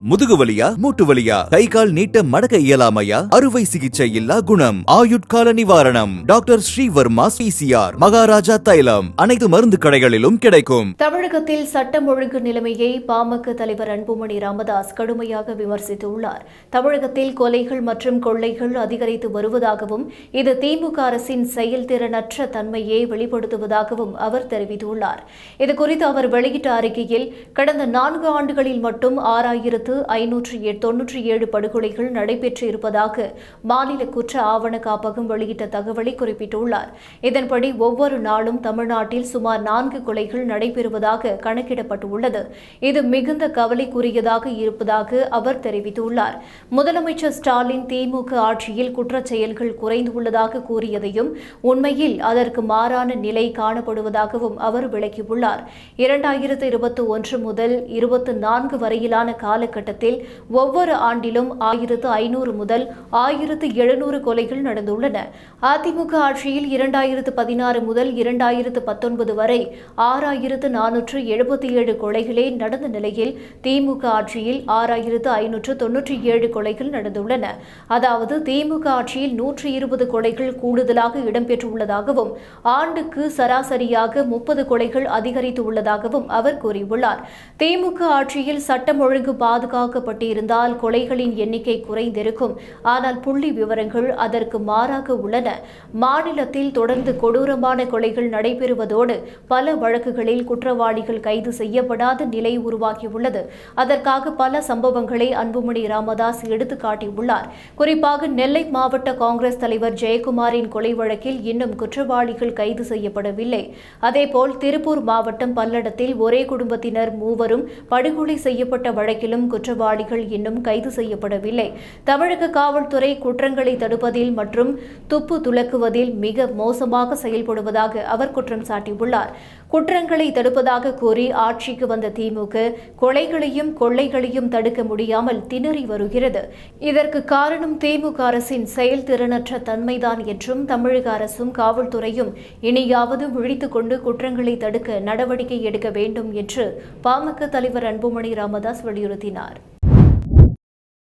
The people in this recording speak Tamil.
முதுகு வலியா மூட்டு வலியா கை கால் நீட்ட மடக்க இயலாமையா அறுவை சிகிச்சை இல்லா குணம் ஆயுட்கால நிவாரணம் டாக்டர் ஸ்ரீவர்மா பிசிஆர் மகாராஜா தைலம் அனைத்து மருந்து கடைகளிலும் கிடைக்கும். தமிழகத்தில் சட்டம் ஒழுங்கு நிலைமையை பாமக தலைவர் அன்புமணி ராமதாஸ் கடுமையாக விமர்சித்துள்ளார். தமிழகத்தில் கொலைகள் மற்றும் கொள்ளைகள் அதிகரித்து வருவதாகவும் இது திமுக அரசின் செயல்திறனற்ற தன்மையை வெளிப்படுத்துவதாகவும் அவர் தெரிவித்துள்ளார். இதுகுறித்து அவர் வெளியிட்ட அறிக்கையில் கடந்த 4 ஆண்டுகளில் மட்டும் 6597 படுகொலைகள் நடைபெற்று இருப்பதாக மாநில குற்ற ஆவண காப்பகம் வெளியிட்ட தகவலை குறிப்பிட்டுள்ளார். இதன்படி ஒவ்வொரு நாளும் தமிழ்நாட்டில் சுமார் 4 கொலைகள் நடைபெறுவதாக கணக்கிடப்பட்டுள்ளது. இது மிகுந்த கவலைக்குரியதாக இருப்பதாக அவர் தெரிவித்துள்ளார். முதலமைச்சர் ஸ்டாலின் திமுக ஆட்சியில் குற்றச் செயல்கள் குறைந்துள்ளதாக கூறியதையும் உண்மையில் அதற்கு மாறான நிலை காணப்படுவதாகவும் அவர் விளக்கியுள்ளார். 2021 முதல் 24 வரையிலான காலகட்டத்தில் ஒவ்வொரு ஆண்டிலும் 1500 முதல் 1700 கொலைகள் நடந்துள்ளன. அதிமுக ஆட்சியில் 2016 முதல் 2019 வரை 6477 கொலைகளே நடந்த நிலையில் திமுக ஆட்சியில் 6597 கொலைகள் நடந்துள்ளன. அதாவது திமுக ஆட்சியில் 120 கொலைகள் கூடுதலாக இடம்பெற்றுள்ளதாகவும் ஆண்டுக்கு சராசரியாக 30 கொலைகள் அதிகரித்துள்ளதாகவும் அவர் கூறியுள்ளார். திமுக ஆட்சியில் சட்டம் ஒழுங்கு பாதுகாக்கப்பட்டிருந்தால் கொலைகளின் எண்ணிக்கை குறைந்திருக்கும். ஆனால் புள்ளி விவரங்கள் அதற்கு மாறாக உள்ளன. மாநிலத்தில் தொடர்ந்து கொடூரமான கொலைகள் நடைபெறுவதோடு பல வழக்குகளில் குற்றவாளிகள் கைது செய்யப்படாத நிலை உருவாகியுள்ளது. அதற்காக பல சம்பவங்களை அன்புமணி ராமதாஸ் எடுத்துக்காட்டியுள்ளார். குறிப்பாக நெல்லை மாவட்ட காங்கிரஸ் தலைவர் ஜெயக்குமாரின் கொலை வழக்கில் இன்னும் குற்றவாளிகள் கைது செய்யப்படவில்லை. அதேபோல் திருப்பூர் மாவட்டம் பல்லடத்தில் ஒரே குடும்பத்தினர் 3 படுகொலை செய்யப்பட்ட வழக்கிலும் குற்றவாளிகள் இன்னும் கைது செய்யப்படவில்லை. தமிழக காவல்துறை குற்றங்களை தடுப்பதில் மற்றும் துப்பு துலக்குவதில் மிக மோசமாக செயல்படுவதாக அவர் குற்றம் சாட்டியுள்ளார். குற்றங்களை தடுப்பதாக கூறி ஆட்சிக்கு வந்த திமுக கொலைகளையும் கொள்ளைகளையும் தடுக்க முடியாமல் திணறி வருகிறது. இதற்கு காரணம் திமுக அரசின் செயல்திறனற்ற தன்மைதான் என்றும் தமிழக அரசும் காவல்துறையும் இனியாவது விழித்துக் கொண்டு குற்றங்களை தடுக்க நடவடிக்கை எடுக்க வேண்டும் என்று பாமக தலைவர் அன்புமணி ராமதாஸ் வலியுறுத்தினார்.